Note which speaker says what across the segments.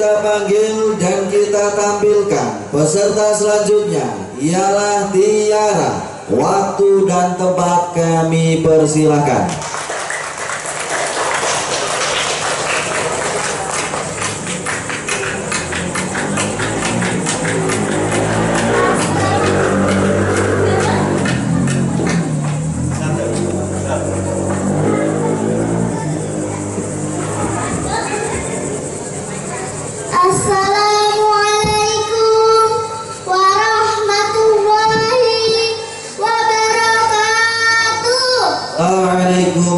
Speaker 1: kita panggil dan kita tampilkan peserta selanjutnya ialah Tiara. Waktu dan tempat kami persilakan.
Speaker 2: Assalamualaikum warahmatullahi wabarakatuh.
Speaker 1: Waalaikumsalam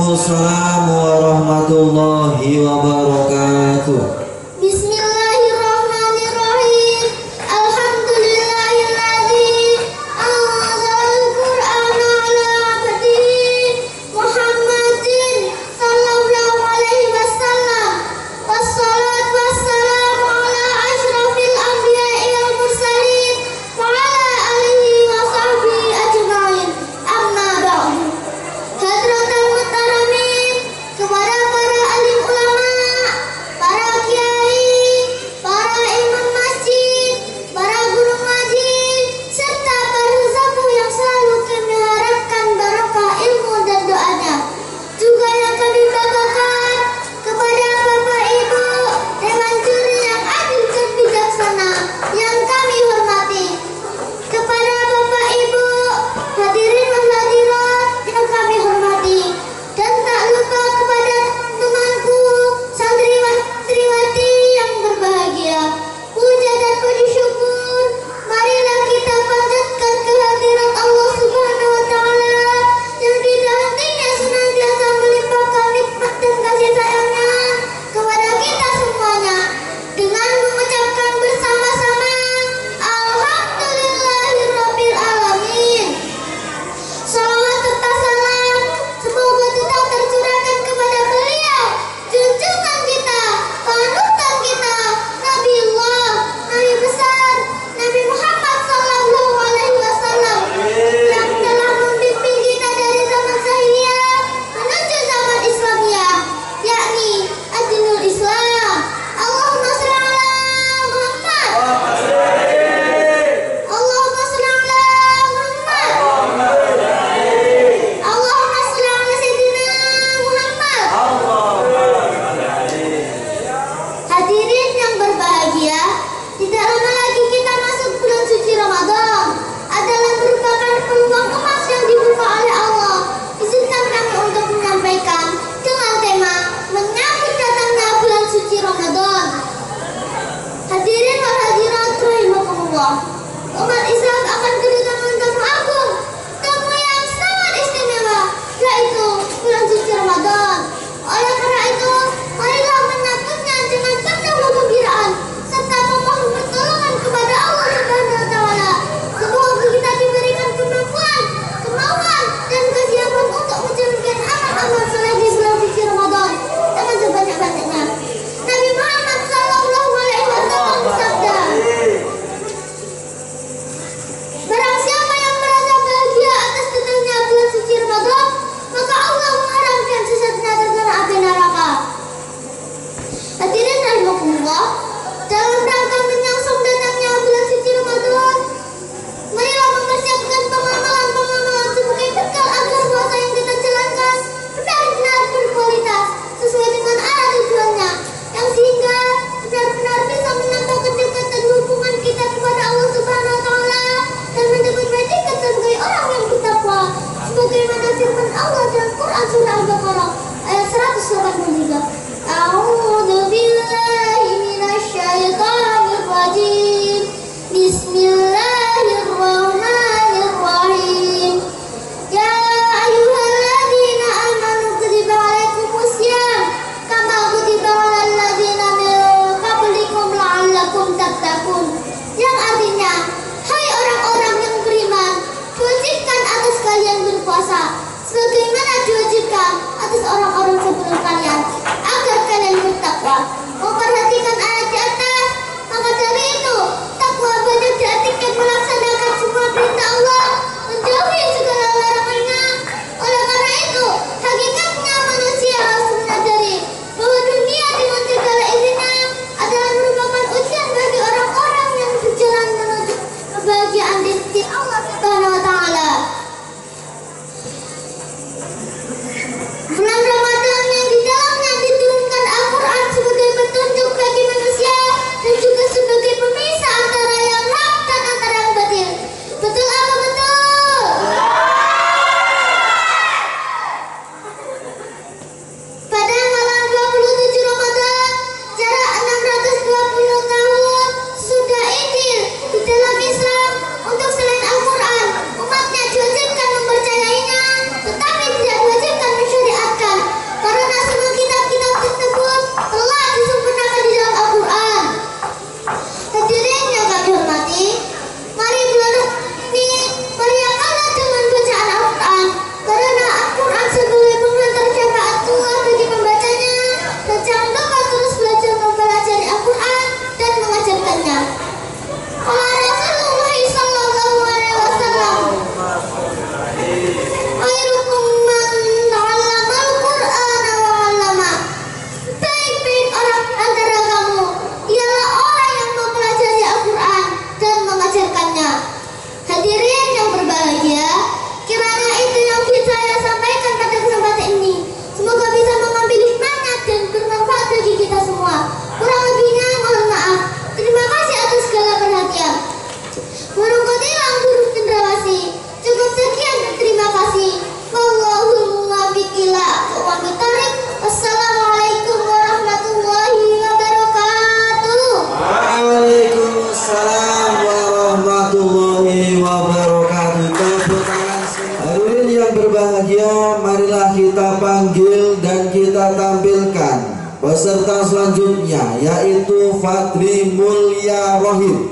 Speaker 1: peserta selanjutnya yaitu Fadli Mulya Rohim.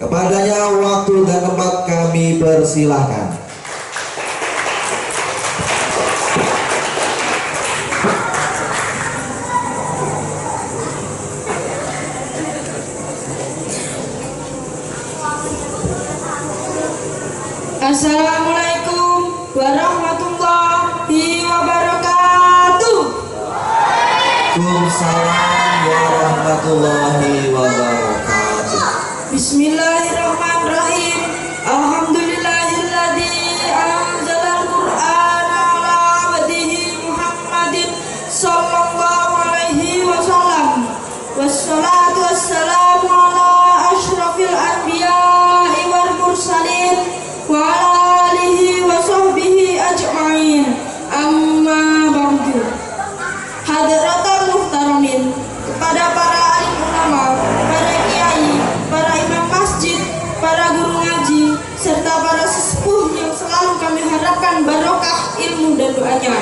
Speaker 1: Kepadanya waktu dan tempat kami persilahkan.
Speaker 2: Assalamualaikum warahmatullahi wabarakatuh.
Speaker 1: Waalaikumsalam warahmatullahi wabarakatuh.
Speaker 2: Bismillahirrahmanirrahim. Alhamdulillahilladzi anzalal Qur'ana ala abdihi Muhammadin sallallahu alaihi wasallam. Wassalatu wassalamu ala asyrafil anbiya'i wal mursalin wa ala alihi wa sahbihi ajma'in. Amma ba'du. Hadratul muhtaramin, kepada para alim ulama, para kiai, para imam masjid, para guru ngaji, serta para sesepuh yang selalu kami harapkan barokah ilmu dan doanya.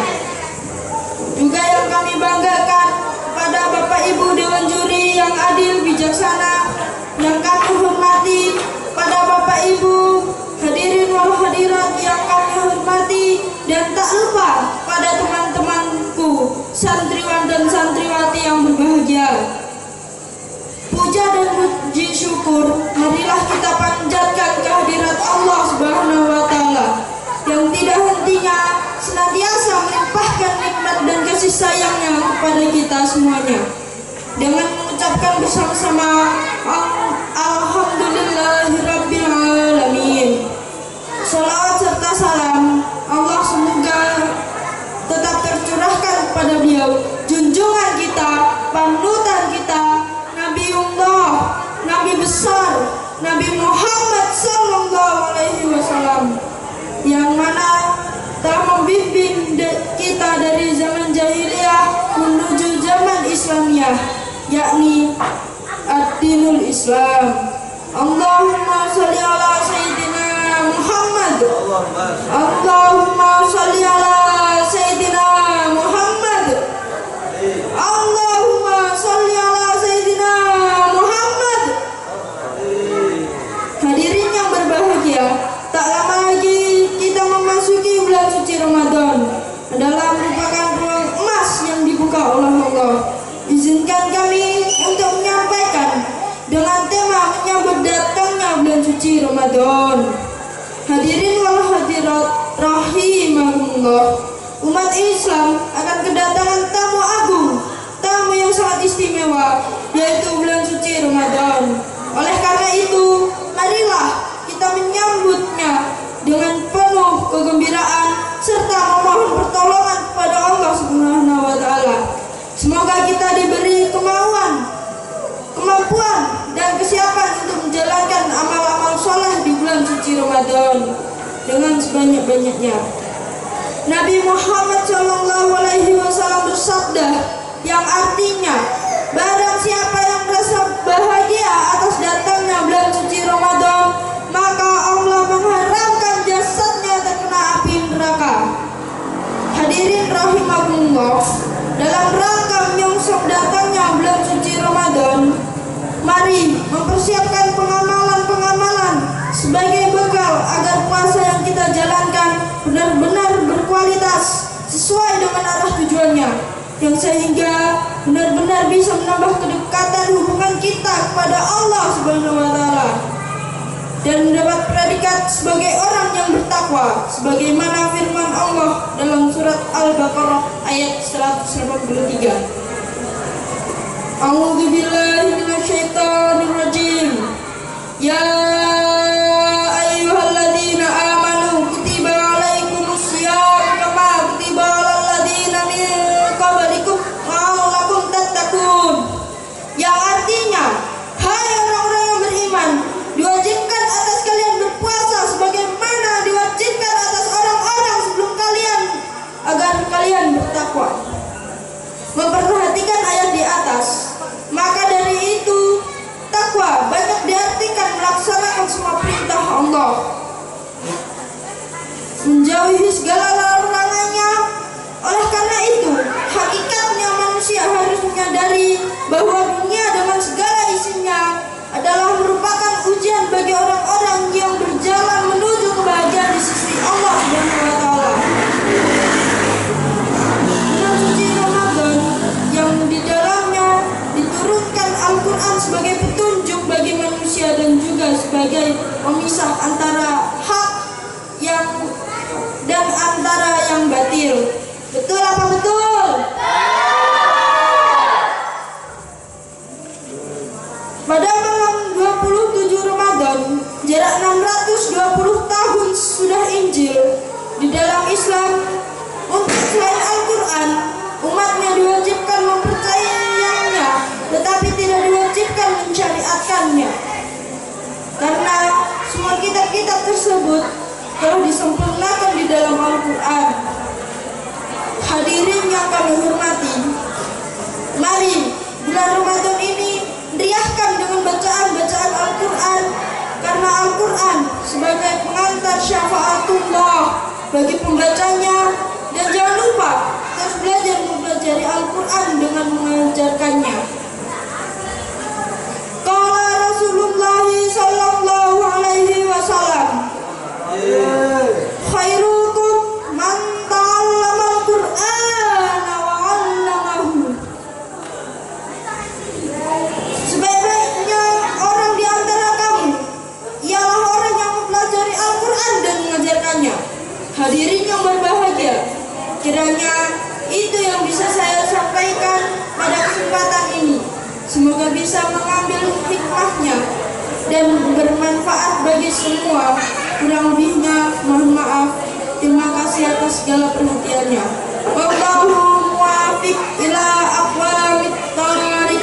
Speaker 2: Juga yang kami banggakan kepada Bapak Ibu Dewan Juri yang adil bijaksana, yang kami hormati, pada Bapak Ibu hadirin wal hadirat yang kami hormati, dan tak lupa pada teman-temanku santriwan dan santriwati yang berbahagia. Puja dan puji syukur marilah kita panjatkan kehadirat Allah Subhanahu wa taala yang tidak hentinya senantiasa melimpahkan nikmat dan kasih sayangnya kepada kita semuanya. Dengan mengucapkan bersama-sama Alhamdulillahirabbil alamin. Salawat serta salam Allah semoga tetap tercurahkan kepada beliau, junjungan kita, panutan kita, Nabiullah, Nabi besar, Nabi Muhammad sallallahu alaihi wasallam, yang mana telah membimbing kita dari zaman jahiliyah menuju zaman Islamiyah, yakni ad-dinul Islam. Allahumma sholli ala sayyidina Muhammad. Allahumma sholli ala sayyidina Muhammad. Allahumma sholli ala sayyidina Muhammad. Hadirin yang berbahagia, tak lama lagi kita memasuki bulan suci Ramadan. Adalah merupakan peluang emas yang dibuka oleh Allah. Izinkan kami untuk menyampaikan dengan tema menyambut datangnya bulan suci Ramadan. Hadirin wal hadirat rahimahumullah, umat Islam akan kedatangan tamu agung, tamu yang sangat istimewa, yaitu bulan suci Ramadan. Oleh karena itu, marilah kita menyambutnya dengan penuh kegembiraan serta memohon pertolongan kepada Allah Subhanahu wa taala. Semoga kita diberi kemampuan dan kesiapan untuk menjalankan amal-amal soleh di bulan suci Ramadan dengan sebanyak-banyaknya. Nabi Muhammad SAW bersabda yang artinya, barang siapa yang merasa bahagia atas datangnya bulan suci Ramadan, maka Allah mengharamkan jasadnya terkena api neraka. Hadirin rahimakumullah, dalam rangka menyongsong datangnya bulan suci Ramadan, mari mempersiapkan pengamalan-pengamalan sebagai bekal agar puasa yang kita jalankan benar-benar berkualitas sesuai dengan arah tujuannya, yang sehingga benar-benar bisa menambah kedekatan hubungan kita kepada Allah Subhanahu wa taala dan mendapat predikat sebagai orang yang bertakwa, sebagaimana firman Allah dalam surat Al-Baqarah ayat 183. A'udzu billahi minasyaitonir rajim. Ya ayyuhalladzina amanu kutiba alaikumusiyam kama kutiba alal ladzina min qablikum la'allakum tattaqun. Yang artinya, hai orang-orang yang beriman, diwajibkan atas kalian berpuasa sebagaimana diwajibkan atas orang-orang sebelum kalian agar kalian bertakwa. Memperhatikan ayat di atas, maka dari itu takwa banyak diartikan melaksanakan semua perintah Allah, menjauhi segala larangannya. Oleh karena itu, hakikatnya manusia harus menyadari bahwa dunia dengan segala isinya adalah merupakan ujian bagi orang-orang yang berjalan menuju kebahagiaan di sisi Allah Subhanahu wa taala. Bulan suci Ramadan yang di dalamnya diturunkan Al-Qur'an sebagai petunjuk bagi manusia dan juga sebagai pemisah antara hak dan antara yang batil. Betul apa betul? Pada malam 27 Ramadan, jarak 620 tahun sudah Injil, di dalam Islam, untuk selain Al-Quran, umatnya diwajibkan mempercayainya, tetapi tidak diwajibkan mensyariatkannya. Karena semua kitab-kitab tersebut telah disempurnakan di dalam Al-Quran. Hadirin yang kami hormati, mari bulan Ramadan ini riahkan dengan bacaan-bacaan Al-Quran, karena Al-Quran sebagai pengantar syafaatullah bagi pembacanya. Dan jangan lupa terus belajar mempelajari Al-Quran dengan mengajarkannya. Qala Rasulullah sallallahu alaihi wasallam, khairukum man ta'allama al-Qur'ana wa 'allamahu. Sebaik-baiknya orang di antara kamu ialah orang yang mempelajari Al-Quran dan mengajarkannya. Hadirin yang berbahagia, kiranya itu yang bisa saya sampaikan pada kesempatan ini. Semoga bisa mengambil hikmahnya dan bermanfaat bagi semua. Kurang lebihnya mohon maaf. Terima kasih atas segala perhatiannya. Wallahu muwaffiq ila aqwamit thariq.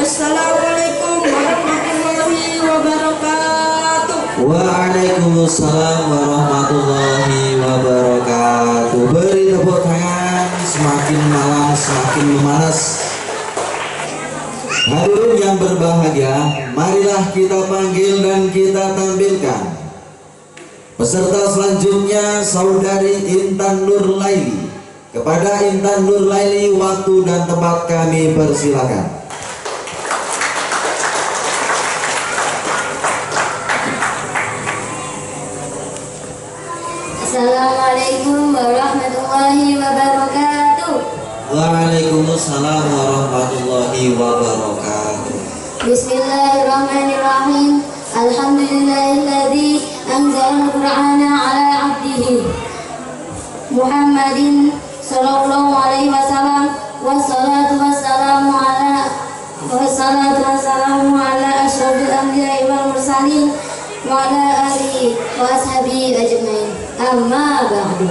Speaker 2: Wassalamualaikum warahmatullahi wabarakatuh.
Speaker 1: Waalaikumsalam warahmatullahi wabarakatuh. Beri tepuk tangan, semakin malam semakin memanas. Hadirin yang berbahagia, marilah kita panggil dan kita tampilkan peserta selanjutnya, Saudari Intan Nurlaili. Kepada Intan Nurlaili, waktu dan tempat kami persilakan.
Speaker 3: Assalamualaikum warahmatullahi wabarakatuh.
Speaker 1: Waalaikumsalam warahmatullahi wabarakatuh.
Speaker 3: Bismillahirrahmanirrahim. Alhamdulillahilladzi anzala al-Qur'ana ala 'abdihi Muhammadin sallallahu alaihi wasallam. Wassalatu wassalamu ala asyrofil anbiya'i wal mursalin wa ala alihi wa ashabihi ajmain. Amma ba'du.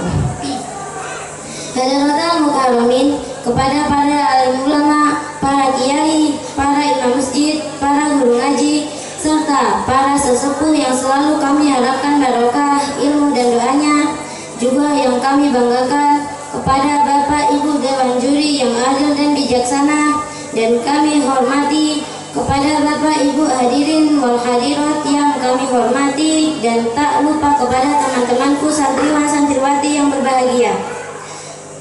Speaker 3: Hadirin mukarramin, kepada para alim ulama, para kiai, para imam masjid, para guru ngaji, serta para sesepuh yang selalu kami harapkan barokah ilmu dan doanya, juga yang kami banggakan, kepada Bapak Ibu Dewan Juri yang adil dan bijaksana, dan kami hormati, kepada Bapak Ibu hadirin wal hadirat yang kami hormati, dan tak lupa kepada teman-temanku santriwan santriwati yang berbahagia.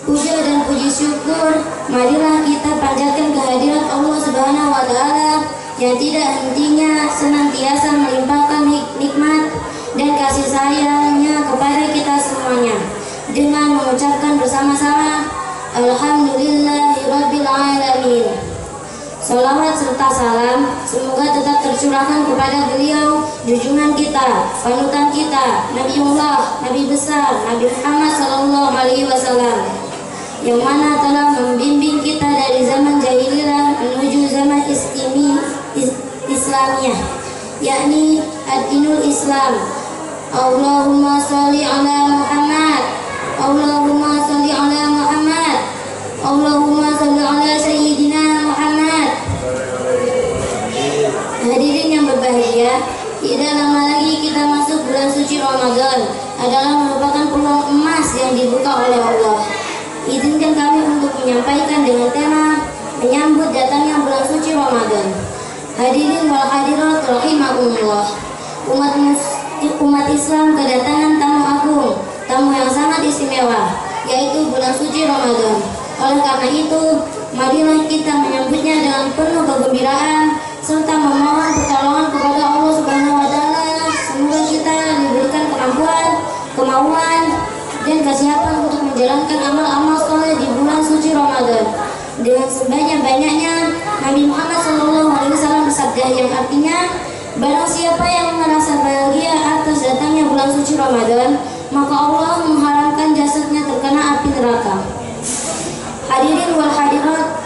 Speaker 3: Puja dan puji syukur marilah kita panjatkan kehadirat Allah Subhanahu wa taala yang tidak hentinya senantiasa melimpahkan nikmat dan kasih sayangnya kepada kita semuanya, dengan mengucapkan bersama-sama Alhamdulillahirabbil alamin. Salawat serta salam semoga tetap tercurahkan kepada beliau, junjungan kita, panutan kita, Nabiullah, Nabi besar, Nabi Muhammad sallallahu alaihi wasallam, yang mana telah membimbing kita dari zaman jahiliyah menuju zaman Islamiyah, yakni ad-dinul Islam. Allahumma sholli ala Muhammad, Allahumma sholli ala Muhammad, Allahumma sholli ala Sayyidina Muhammad. Hadirin yang berbahagia, tidak lama lagi kita masuk bulan suci Ramadan, adalah merupakan peluang emas yang dibuka oleh Allah. Izinkan kami untuk menyampaikan dengan tema menyambut datangnya bulan suci Ramadan. Hadirin wal hadirat rahimakumullah. Umat Islam kedatangan tamu agung, tamu yang sangat istimewa, yaitu bulan suci Ramadan. Oleh karena itu, Marilah kita menyambutnya dengan penuh kegembiraan serta memohon pertolongan kepada Allah Subhanahu wa taala. Semoga kita diberikan kemauan dan kesiapan untuk menjalankan amal-amal soleh di bulan suci Ramadan. Dengan sebanyak-banyaknya Nabi Muhammad SAW bersabda yang artinya, barang siapa yang merasa bahagia atas datangnya bulan suci Ramadan, maka Allah mengharamkan jasadnya terkena api neraka. Hadirin wal hadirat,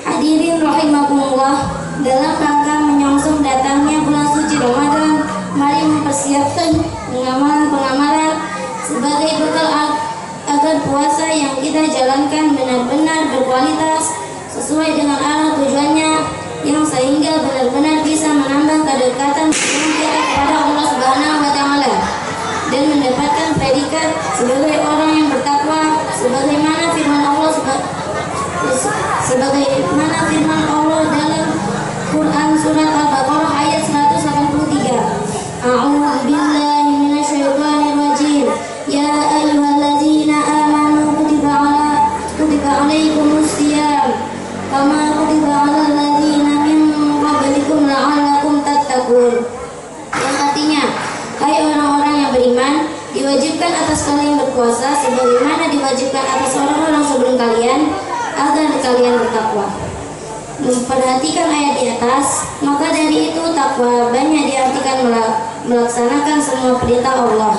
Speaker 3: hadirin rahimakumullah, dalam rangka menyongsong datangnya bulan suci Ramadan, mari mempersiapkan pengamalan sebagai bekal agar puasa yang kita jalankan benar-benar berkualitas sesuai dengan arah tujuannya, yang sehingga benar-benar bisa menambah kedekatan kita kepada Allah Subhanahu wa taala dan mendapatkan predikat sebagai orang yang bertakwa, sebagaimana firman Allah dalam Quran surat Al-Baqarah ayat 183. A'udzu billahi minasyaitonir rajim. Ya ayyuhalladzina amanu kutiba alaikumus shiyam kama kutiba alal ladzina min qablikum la'allakum tattaqun. Yang artinya, hai orang-orang yang beriman, diwajibkan atas kalian berpuasa sebagaimana diwajibkan atas orang-orang sebelum kalian agar kalian bertakwa. Memperhatikan ayat di atas, maka dari itu takwa banyak diartikan melaksanakan semua perintah Allah,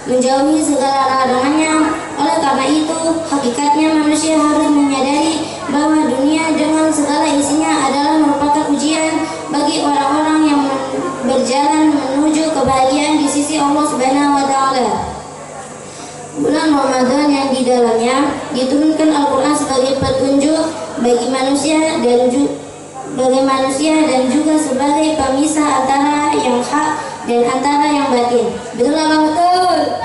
Speaker 3: menjauhi segala larangannya. Oleh karena itu, hakikatnya manusia harus menyadari bahwa dunia dengan segala isinya adalah merupakan ujian bagi orang-orang yang berjalan menuju kebahagiaan di sisi Allah Subhanahu wa taala. Bulan Ramadan yang di dalamnya diturunkan Al-Quran sebagai petunjuk bagi manusia dan juga sebagai pemisah antara yang hak dan antara yang batin. Betul apa betul?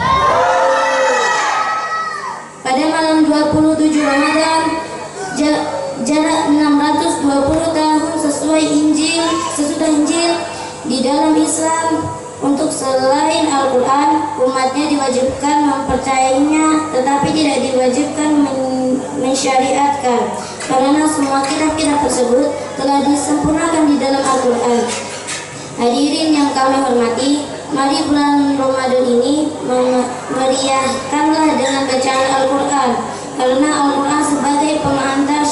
Speaker 3: Pada malam 27 Ramadan, jarak 620 tahun sesudah Injil di dalam Islam. Untuk selain Al-Quran, umatnya diwajibkan mempercayainya, tetapi tidak diwajibkan mensyariatkan, karena semua kitab-kitab tersebut telah disempurnakan di dalam Al-Quran. Hadirin yang kami hormati, mari bulan Ramadan ini meriahkanlah dengan bacaan Al-Quran, karena Al-Quran sebagai pengantar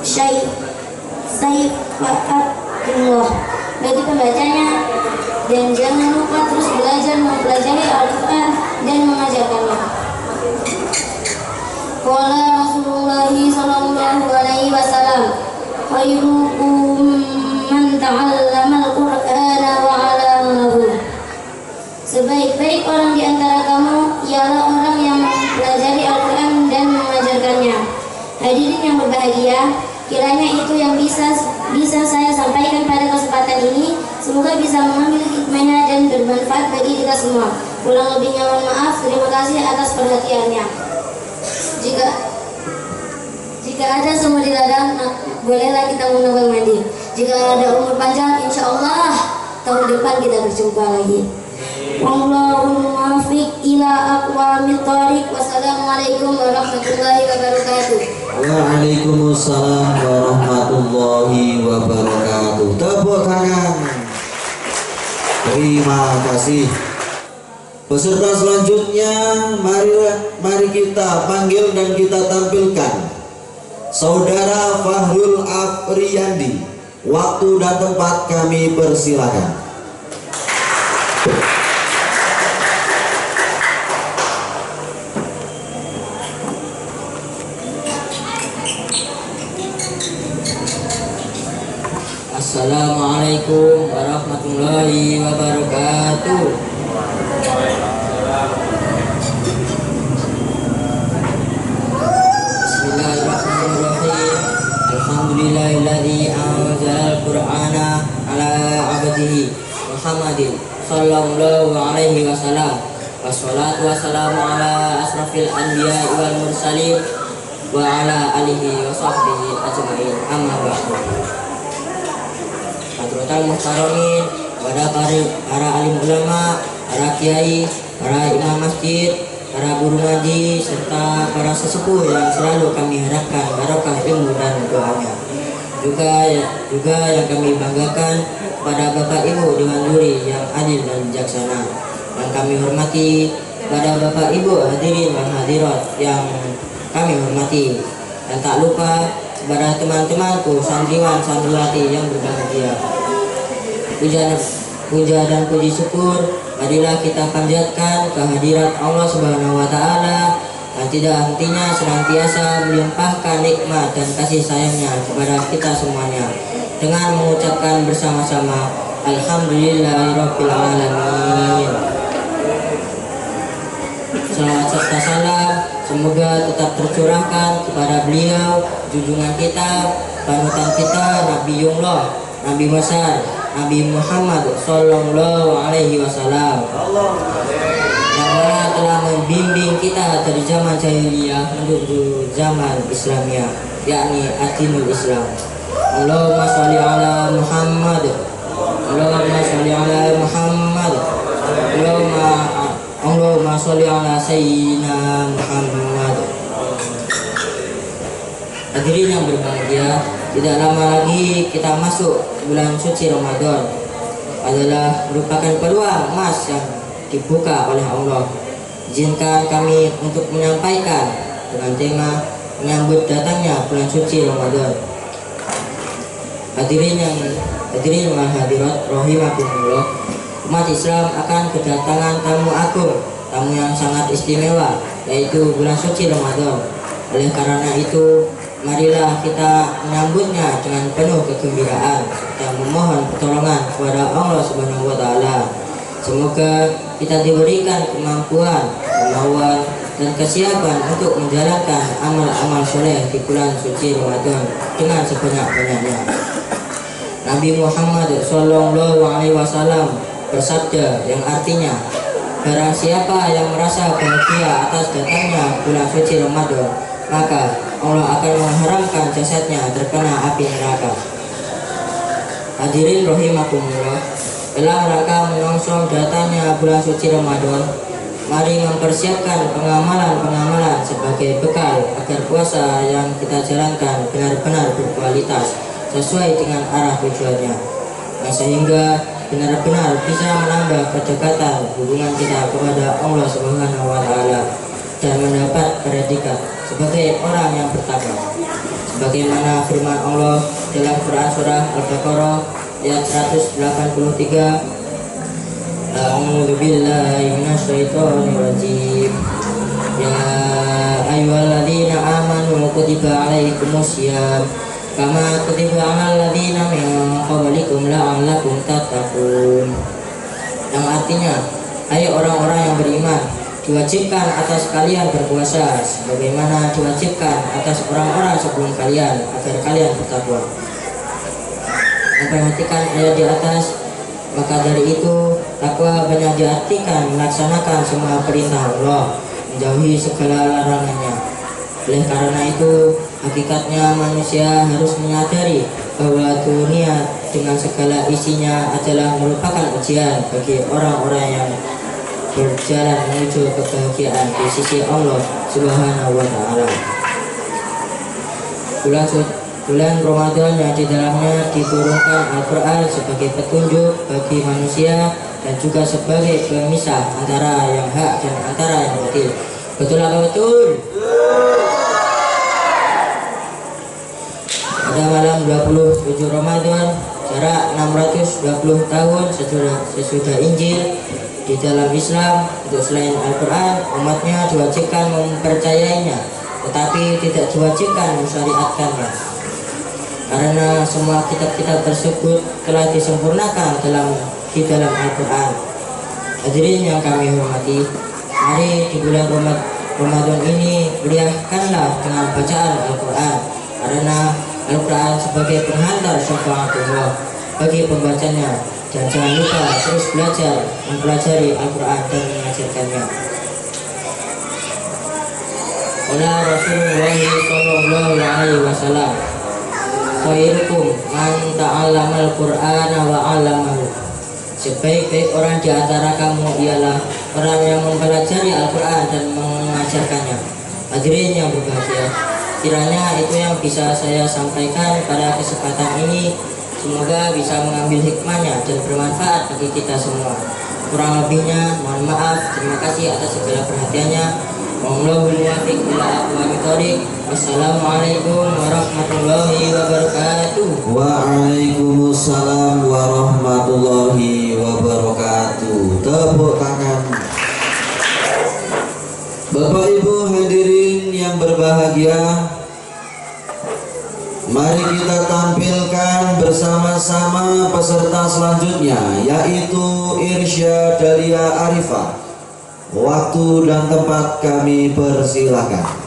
Speaker 3: syafaatullah bagi pembacanya. Dan jangan lupa terus belajar mempelajari Al-Quran dan mengajarkannya. Qala Rasulullah sallallahu alaihi wasallam, khairukum man ta'allama al-Qur'ana wa 'allamahu. Sebaik-baik orang di antara kamu ialah orang yang mempelajari Al-Quran dan mengajarkannya. Hadirin yang berbahagia, kiranya itu yang bisa saya sampaikan pada kesempatan ini. Semoga bisa mengambil hikmahnya dan bermanfaat bagi kita semua. Kurang lebihnya mohon maaf. Terima kasih atas perhatiannya. Jika ada sumur di ladang, bolehlah kita menambah mandi. Jika ada umur panjang, insya Allah tahun depan kita berjumpa lagi. Wallahul muwaffiq ila aqwamit thoriq. Wassalamualaikum warahmatullahi wabarakatuh.
Speaker 1: Waalaikumsalam warahmatullahi wabarakatuh. Tepuk tangan. Terima kasih. Peserta selanjutnya, mari kita panggil dan kita tampilkan Saudara Fahrul Afriyandi. Waktu dan tempat kami persilakan.
Speaker 4: Assalamualaikum warahmatullahi wabarakatuh. Bismillahirrahmanirrahim. Alhamdulillahilladzi anzalal Qur'ana ala 'abdihi Muhammadin sallallahu alaihi wasallam. Wassalatu wassalamu ala asrafil anbiya'i wal mursalin wa ala alihi wa sahbihi ajma'in. Amma ba'du. Hadratul muhtaromin, kepada para alim ulama, para kiai, para imam masjid, para guru ngaji, serta para sesepuh yang selalu kami harapkan barokah ilmu dan doanya. Juga yang kami banggakan pada Bapak Ibu Dewan Juri yang adil dan bijaksana. Yang kami hormati pada Bapak Ibu hadirin dan hadirat yang kami hormati. Dan tak lupa kepada teman-temanku santriwan santriwati yang berbahagia. Puja dan puji syukur marilah kita panjatkan kehadirat Allah Subhanahu wa taala yang tidak hentinya senantiasa melimpahkan nikmat dan kasih sayangnya kepada kita semuanya dengan mengucapkan bersama-sama alhamdulillahirabbil alamin. Salawat serta salam semoga tetap tercurahkan kepada beliau, junjungan kita, panutan kita, Nabiullah, Nabi besar, Nabi Muhammad Sallallahu Alaihi Wasallam, yang mana telah membimbing kita dari zaman jahiliyah menuju zaman Islamiyah, yakni Adinul Islam. Allahumma sholli ala Muhammad, Allahumma sholli ala Muhammad, Allahumma sholli ala Sayyidina Muhammad. Hadirin yang berbahagia, tidak lama lagi kita masuk bulan suci Ramadan. Adalah merupakan peluang emas yang dibuka oleh Allah. Izinkan kami untuk menyampaikan dengan tema menyambut datangnya bulan suci Ramadan. Hadirin wal hadirat rahimakumullah, umat Islam akan kedatangan tamu agung, tamu yang sangat istimewa, yaitu bulan suci Ramadan. Oleh karena itu, marilah kita menyambutnya dengan penuh kegembiraan dan memohon pertolongan kepada Allah Subhanahu wa taala. Semoga kita diberikan kemampuan, kemauan, dan kesiapan untuk menjalankan amal-amal soleh di bulan suci Ramadan dengan sebanyak-banyaknya. Nabi Muhammad Sallallahu Alaihi Wasallam bersabda yang artinya, barang siapa yang merasa bahagia atas datangnya bulan suci Ramadan, maka Allah akan mengharamkan jasadnya terkena api neraka. Hadirin rahimakumullah, dalam rangka menyongsong datangnya bulan suci Ramadan, mari mempersiapkan pengamalan-pengamalan sebagai bekal agar puasa yang kita jalankan benar-benar berkualitas sesuai dengan arah tujuannya, sehingga benar-benar bisa menambah kedekatan hubungan kita kepada Allah Subhanahu wa taala dan mendapat predikat sebagai orang yang bertakwa. Sebagaimana firman Allah dalam Quran surah Al-Baqarah ayat 183, A'udzu billahi minasyaitonir rajim. Ya ayyuhalladzina amanu kutiba alaikumusiyam kama kutiba 'alal ladzina min qablikum la'allakum tattaqun. Yang artinya, hai orang-orang yang beriman, diwajibkan atas kalian berpuasa sebagaimana diwajibkan atas orang-orang sebelum kalian agar kalian bertakwa. Memperhatikan ayat di atas, maka dari itu takwa banyak diartikan melaksanakan semua perintah Allah, menjauhi segala larangannya. Oleh karena itu, hakikatnya manusia harus menyadari bahwa dunia dengan segala isinya adalah merupakan ujian bagi orang-orang yang berjalan menuju kebahagiaan di sisi Allah Subhanahu wa taala. Bulan Ramadan yang di dalamnya diturunkan Al-Qur'an sebagai petunjuk bagi manusia dan juga sebagai pemisah antara yang hak dan antara yang batil. Betul apa betul? Pada malam 27 Ramadan, jarak 620 tahun sesudah Injil, di dalam Islam, untuk selain Al-Quran, umatnya diwajibkan mempercayainya, tetapi tidak diwajibkan mensyariatkannya, karena semua kitab-kitab tersebut telah disempurnakan di dalam Al-Quran. Hadirin yang kami hormati, mari di bulan Ramadan ini meriahkanlah dengan bacaan Al-Quran, karena Al-Quran sebagai penghantar syafaatullah bagi pembacanya. Dan jangan lupa terus mempelajari Al-Quran dan mengajarkannya. Oleh Rasulullah Sallallahu Alaihi Wasallam, khairukum man ta'allamal Qur'ana wa 'allamahu. Sebaik-baik orang di antara kamu ialah orang yang mempelajari Al-Quran dan mengajarkannya. Hadirin yang berbahagia, kiranya itu yang bisa saya sampaikan pada kesempatan ini. Semoga bisa mengambil hikmahnya dan bermanfaat bagi kita semua. Kurang lebihnya mohon maaf. Terima kasih atas segala perhatiannya. Wassalamualaikum warahmatullahi wabarakatuh.
Speaker 1: Waalaikumsalam warahmatullahi wabarakatuh. Tepuk tangan. Bapak Ibu hadirin yang berbahagia, mari kita tampilkan bersama-sama peserta selanjutnya, yaitu Irsya Dalia Arifah. Waktu dan tempat kami persilahkan.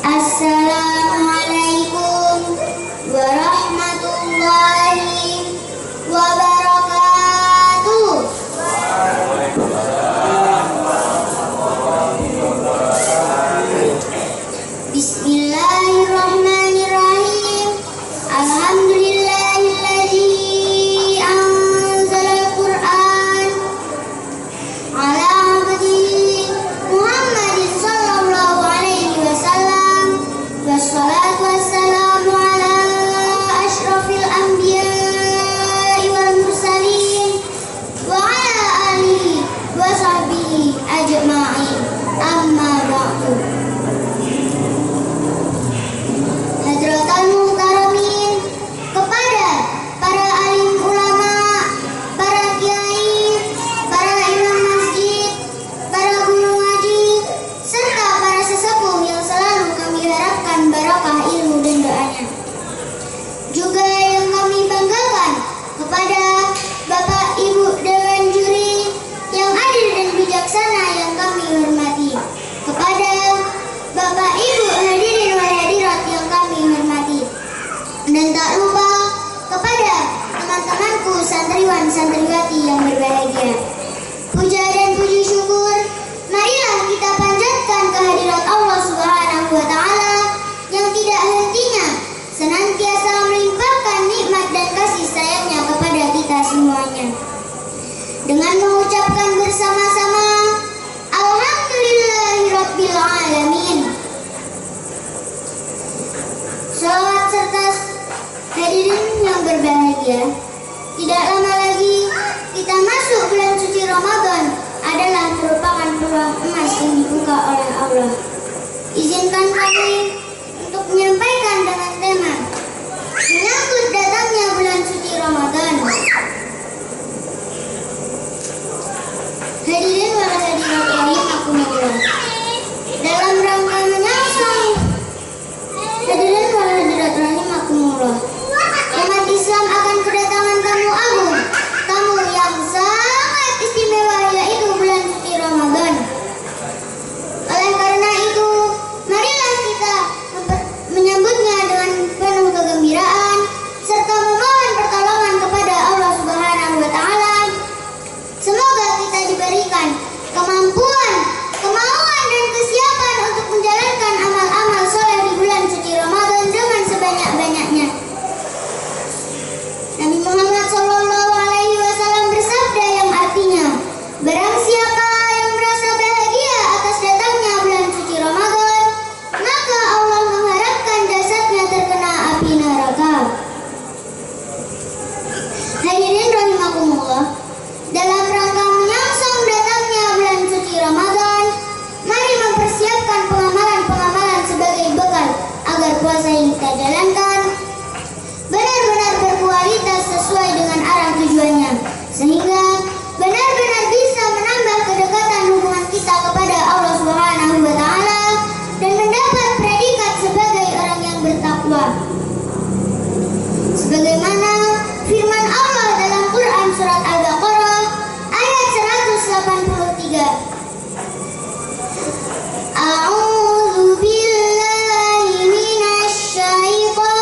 Speaker 5: Assalamualaikum warahmatullahi wabarakatuh. Bismillahirrahmanirrahim. Alhamdulillahilladzi anzalal Qur'an ala abdihi Muhammadin sallallahu alaihi wasallam. Wassalatu wassalamu ala asyrafil anbiya'i wal mursalin wa ala alihi wa sahbihi ajma'in. Amma ba'du. Hadratal muhtaramin, kepada para alim ulama, para kiai, para imam masjid, para guru ngaji, serta para sesepuh yang selalu kami harapkan barokah ilmu dan doanya. Juga yang kami banggakan kepada Bapak Ibu Dewan Juri yang adil dan bijaksana yang kami hormati. Kepada Bapak Ibu hadirin wal hadirat yang kami hormati. Dan tak lupa kepada teman-temanku santriwan santriwati yang berbahagia. Puja dan puji syukur marilah kita panjatkan kehadirat Allah Subhanahu wa taala yang tidak hentinya senantiasa melimpahkan nikmat dan kasih sayangnya kepada kita semuanya. Dengan mengucapkan bersama-sama Alhamdulillahirabbil alamin. Shalawat serta hadirin yang berbahagia, tidak lama lagi kita masuk bulan suci Ramadan adalah merupakan peluang emas yang dibuka oleh Allah. Izinkan kami untuk menyampaikan dengan tema menyambut datangnya bulan suci Ramadan. Hadirin wal hadirat rahimakumullah. Dalam rangka menyongsong hadirin wal hadirat rahimakumullah, umat Islam akan kedatangan tamu agung, tamu yang sangat istimewa, yaitu bulan suci Ramadan. Oleh karena itu, marilah kita menyambutnya dengan penuh kegembiraan serta memohon pertolongan kepada Allah Subhanahu wa taala. Semoga kita diberikan kemampuan, kemauan dan kesiapan untuk menjalankan amal-amal soleh di bulan suci Ramadan dengan sebanyak-banyaknya. Nabi Muhammad SAW bersabda yang artinya, barang siapa yang merasa bahagia atas datangnya bulan suci Ramadan, maka Allah mengharapkan jasadnya terkena api neraka. Hadirin rahimakumullah, dalam rangka menyongsong datangnya bulan suci Ramadan, mari mempersiapkan pengamalan-pengamalan sebagai bekal agar puasa yang kita jalankan benar-benar berkualitas sesuai dengan arah tujuannya, sehingga benar-benar bisa menambah kedekatan hubungan kita kepada Allah Subhanahu wa taala dan mendapat predikat sebagai orang yang bertakwa. Sebagaimana firman Allah dalam Quran surat Al-Baqarah ayat 183. A'udzu billahi minasy syaithanir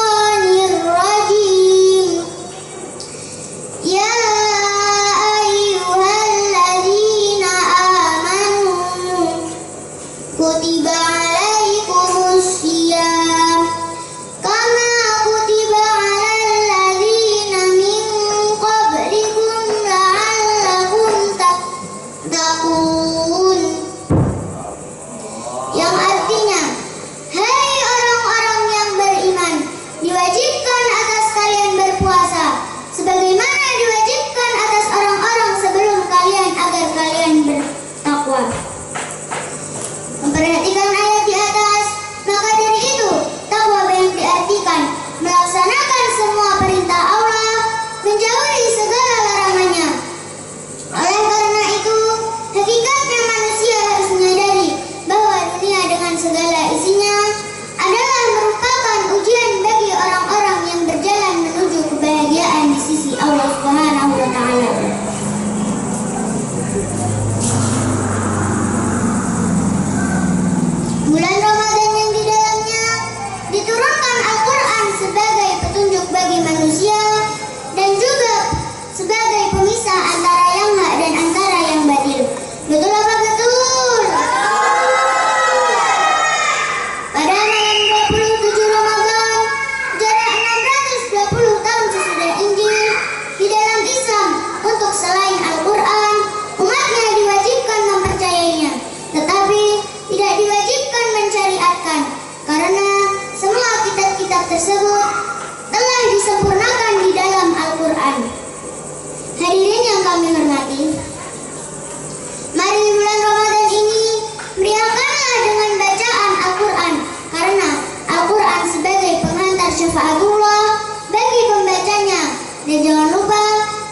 Speaker 5: Dan jangan lupa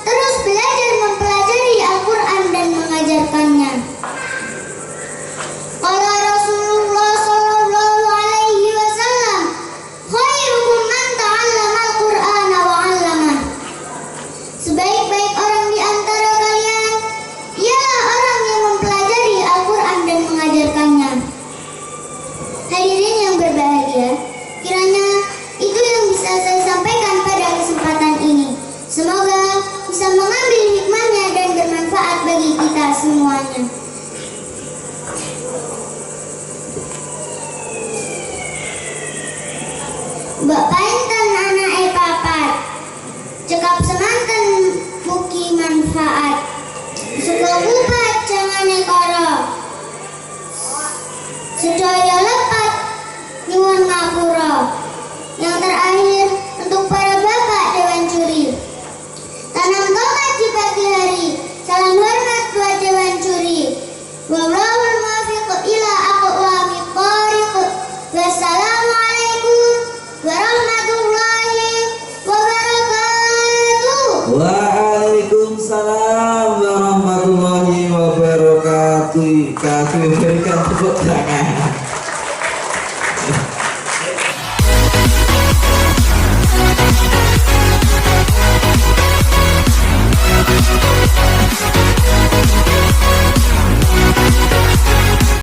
Speaker 5: terus belajar mempelajari Al-Quran dan mengajarkannya. Qala Rasulullah sallallahu alaihi wasallam, khairukum man ta'allama al-Qur'ana wa 'allamah. Sebaik-baik orang di antara kalian ialah orang yang mempelajari Al-Quran dan mengajarkannya. Hadirin yang berbahagia, kiranya itu yang bisa saya sampaikan pada kesempatan ini. Semoga bisa mengambil hikmahnya dan bermanfaat bagi kita semuanya. Mbak painten anak papat, cekap semanten mugi manfaat. Suka bupat jangan nekara, sedaya lepat nyuwun ngapura. Yang terakhir untuk para bapak Dewan Juri, tanam tomat di pagi hari. Salam hormat buat Dewan Juri. Wallahul muwaffiq ila aqwamit thoriq. Wassalamualaikum warahmatullahi wabarakatuh.
Speaker 1: Waalaikumsalam warahmatullahi wabarakatuh. Kami berikan tepuk tangan.